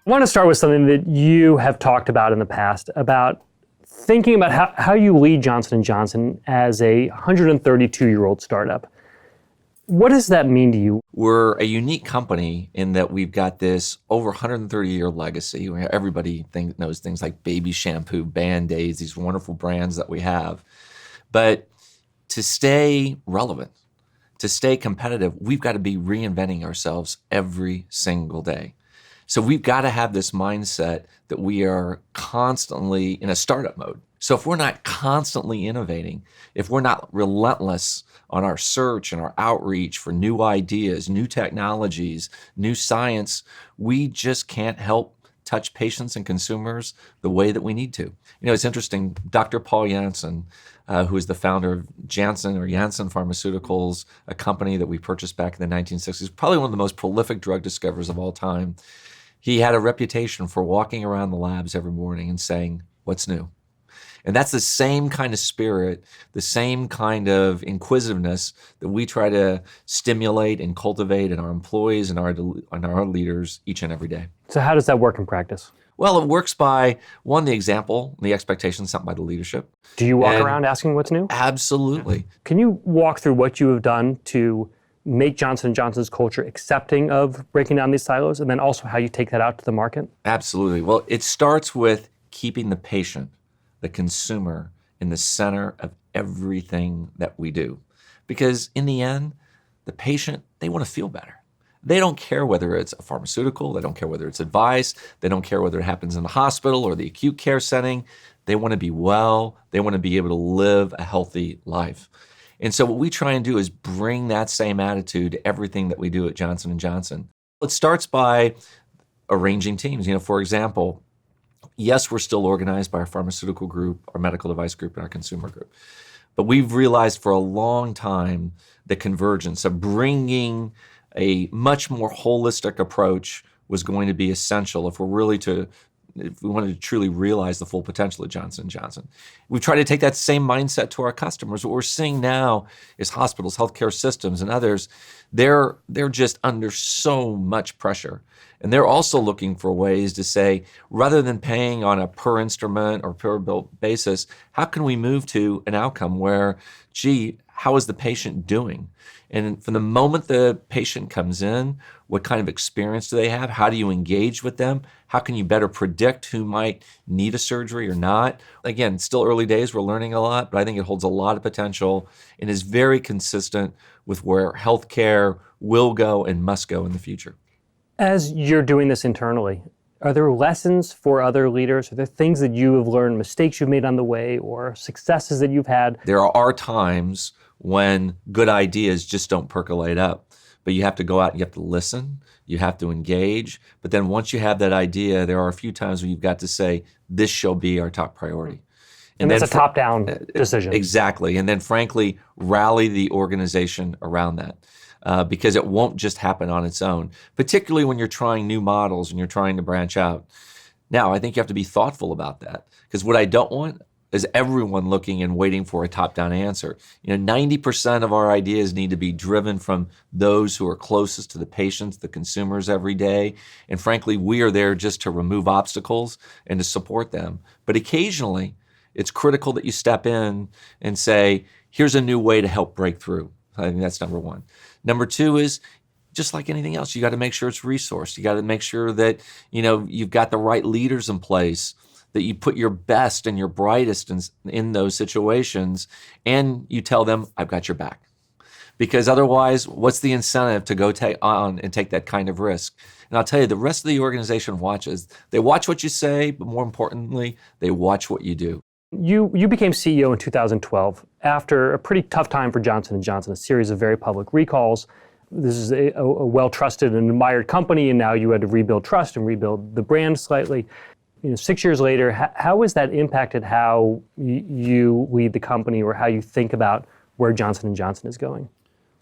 I want to start with something that you have talked about in the past, about thinking about how you lead Johnson & Johnson as a 132-year-old startup. What does that mean to you? We're a unique company in that we've got this over 130-year legacy. Everybody knows things like baby shampoo, Band-Aids, these wonderful brands that we have. But to stay relevant, to stay competitive, we've got to be reinventing ourselves every single day. So we've got to have this mindset that we are constantly in a startup mode. So if we're not constantly innovating, if we're not relentless on our search and our outreach for new ideas, new technologies, new science, we just can't help touch patients and consumers the way that we need to. You know, it's interesting, Dr. Paul Janssen, who is the founder of Janssen Pharmaceuticals, a company that we purchased back in the 1960s, probably one of the most prolific drug discoverers of all time. He had a reputation for walking around the labs every morning and saying, "What's new?" And that's the same kind of spirit, the same kind of inquisitiveness that we try to stimulate and cultivate in our employees and our leaders each and every day. So how does that work in practice? Well, it works by, one, the example, the expectations set by the leadership. Do you walk around asking what's new? Absolutely. Can you walk through what you have done to make Johnson & Johnson's culture accepting of breaking down these silos, and then also how you take that out to the market? Absolutely. Well, it starts with keeping the patient, the consumer, in the center of everything that we do. Because in the end, the patient, they want to feel better. They don't care whether it's a pharmaceutical, they don't care whether it's advice, they don't care whether it happens in the hospital or the acute care setting. They want to be well, they want to be able to live a healthy life. And so what we try and do is bring that same attitude to everything that we do at Johnson & Johnson. It starts by arranging teams. You know, for example, yes, we're still organized by our pharmaceutical group, our medical device group, and our consumer group. But we've realized for a long time the convergence of bringing a much more holistic approach was going to be essential if we wanted to truly realize the full potential of Johnson & Johnson. We've tried to take that same mindset to our customers. What we're seeing now is hospitals, healthcare systems, and others, they're just under so much pressure. And they're also looking for ways to say, rather than paying on a per instrument or per bill basis, how can we move to an outcome where, gee, how is the patient doing? And from the moment the patient comes in, what kind of experience do they have? How do you engage with them? How can you better predict who might need a surgery or not? Again, still early days, we're learning a lot, but I think it holds a lot of potential and is very consistent with where healthcare will go and must go in the future. As you're doing this internally, are there lessons for other leaders? Are there things that you have learned, mistakes you've made on the way, or successes that you've had? There are times when good ideas just don't percolate up. But you have to go out and you have to listen, you have to engage. But then once you have that idea, there are a few times when you've got to say, this shall be our top priority. And that's a top-down decision. Exactly. And then frankly, rally the organization around that. Because it won't just happen on its own, particularly when you're trying new models and you're trying to branch out. Now, I think you have to be thoughtful about that, because what I don't want is everyone looking and waiting for a top-down answer. 90% of our ideas need to be driven from those who are closest to the patients, the consumers every day. And frankly, we are there just to remove obstacles and to support them. But occasionally, it's critical that you step in and say, here's a new way to help break through. I think that's number one. Number two is, just like anything else, you got to make sure it's resourced. You got to make sure that, you've got the right leaders in place, that you put your best and your brightest in those situations, and you tell them, I've got your back. Because otherwise, what's the incentive to go take on and take that kind of risk? And I'll tell you, the rest of the organization watches. They watch what you say, but more importantly, they watch what you do. You became CEO in 2012 after a pretty tough time for Johnson & Johnson, a series of very public recalls. This is a well-trusted and admired company, and now you had to rebuild trust and rebuild the brand slightly. 6 years later, how has that impacted how you lead the company or how you think about where Johnson & Johnson is going?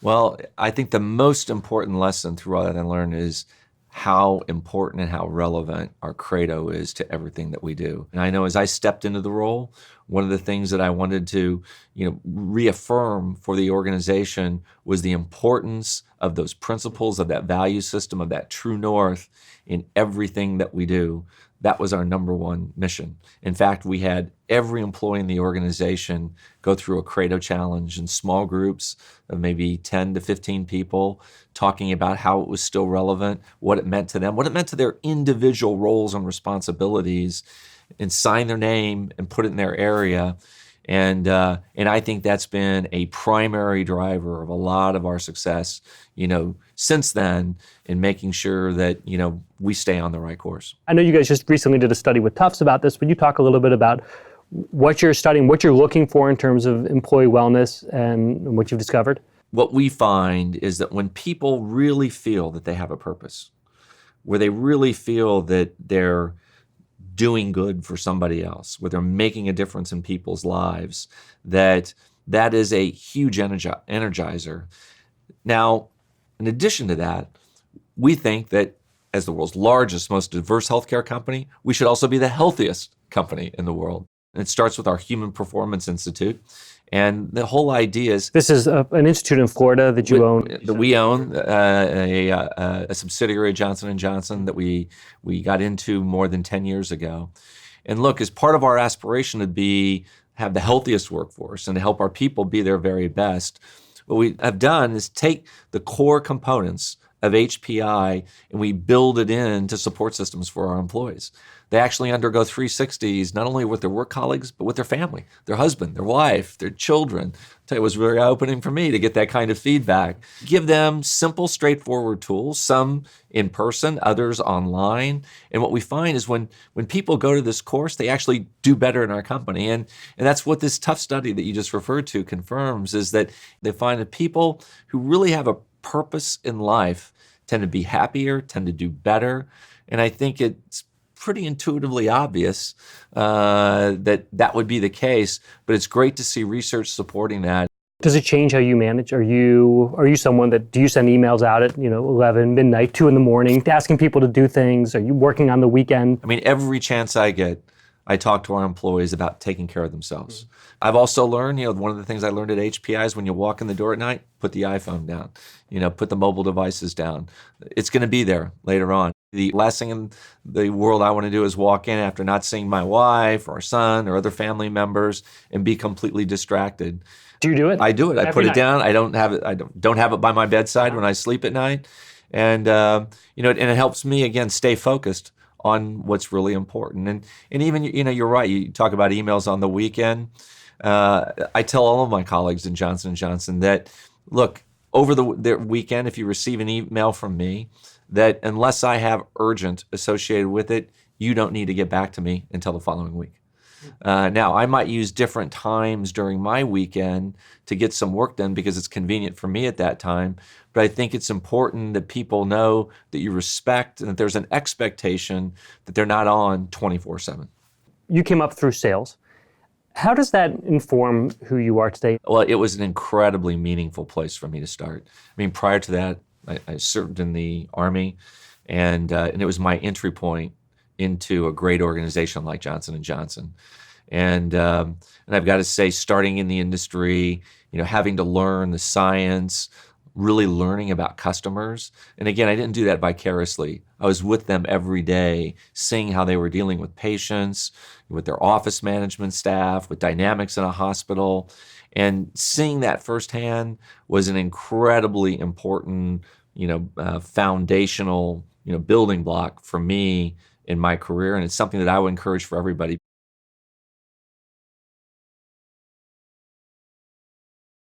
Well, I think the most important lesson through all that I learned is how important and how relevant our credo is to everything that we do. And I know as I stepped into the role, one of the things that I wanted to, reaffirm for the organization was the importance of those principles, of that value system, of that true north in everything that we do. That was our number one mission. In fact, we had every employee in the organization go through a credo challenge in small groups of maybe 10 to 15 people, talking about how it was still relevant, what it meant to them, what it meant to their individual roles and responsibilities, and sign their name and put it in their area. And I think that's been a primary driver of a lot of our success, since then, in making sure that, we stay on the right course. I know you guys just recently did a study with Tufts about this. Would you talk a little bit about what you're studying, what you're looking for in terms of employee wellness and what you've discovered? What we find is that when people really feel that they have a purpose, where they really feel that they're doing good for somebody else, where they're making a difference in people's lives, that is a huge energizer. Now, in addition to that, we think that as the world's largest, most diverse healthcare company, we should also be the healthiest company in the world. And it starts with our Human Performance Institute. And the whole idea is... This is an institute in Florida that you own? That we own, a subsidiary of Johnson & Johnson that we got into more than 10 years ago. And look, as part of our aspiration to have the healthiest workforce and to help our people be their very best, what we have done is take the core components of HPI and we build it into support systems for our employees. They actually undergo 360s, not only with their work colleagues, but with their family, their husband, their wife, their children. I'll tell you, it was very eye-opening for me to get that kind of feedback. Give them simple, straightforward tools, some in person, others online. And what we find is when people go to this course, they actually do better in our company. And that's what this Tufts study that you just referred to confirms, is that they find that people who really have a purpose in life tend to be happier, tend to do better. And I think it's pretty intuitively obvious that would be the case, but it's great to see research supporting that. Does it change how you manage? Are you someone do you send emails out at 11, midnight, 2 in the morning, asking people to do things? Are you working on the weekend? I mean, every chance I get, I talk to our employees about taking care of themselves. I've also learned, one of the things I learned at HPI is when you walk in the door at night, put the iPhone down, put the mobile devices down. It's going to be there later on. The last thing in the world I want to do is walk in after not seeing my wife or son or other family members and be completely distracted. Do you do it? I do it. I Every put night? it down. I don't have it. I don't have it by my bedside when I sleep at night, and and it helps me again stay focused on what's really important. And even you're right. You talk about emails on the weekend. I tell all of my colleagues in Johnson & Johnson that, look, over the weekend, if you receive an email from me, that unless I have urgent associated with it, you don't need to get back to me until the following week. Now, I might use different times during my weekend to get some work done because it's convenient for me at that time, but I think it's important that people know that you respect and that there's an expectation that they're not on 24/7. You came up through sales. How does that inform who you are today? Well, it was an incredibly meaningful place for me to start. I mean, prior to that, I served in the Army, and it was my entry point into a great organization like Johnson & Johnson. And I've got to say, starting in the industry, having to learn the science, really learning about customers. And again, I didn't do that vicariously. I was with them every day, seeing how they were dealing with patients, with their office management staff, with dynamics in a hospital. And seeing that firsthand was an incredibly important, foundational, building block for me in my career. And it's something that I would encourage for everybody.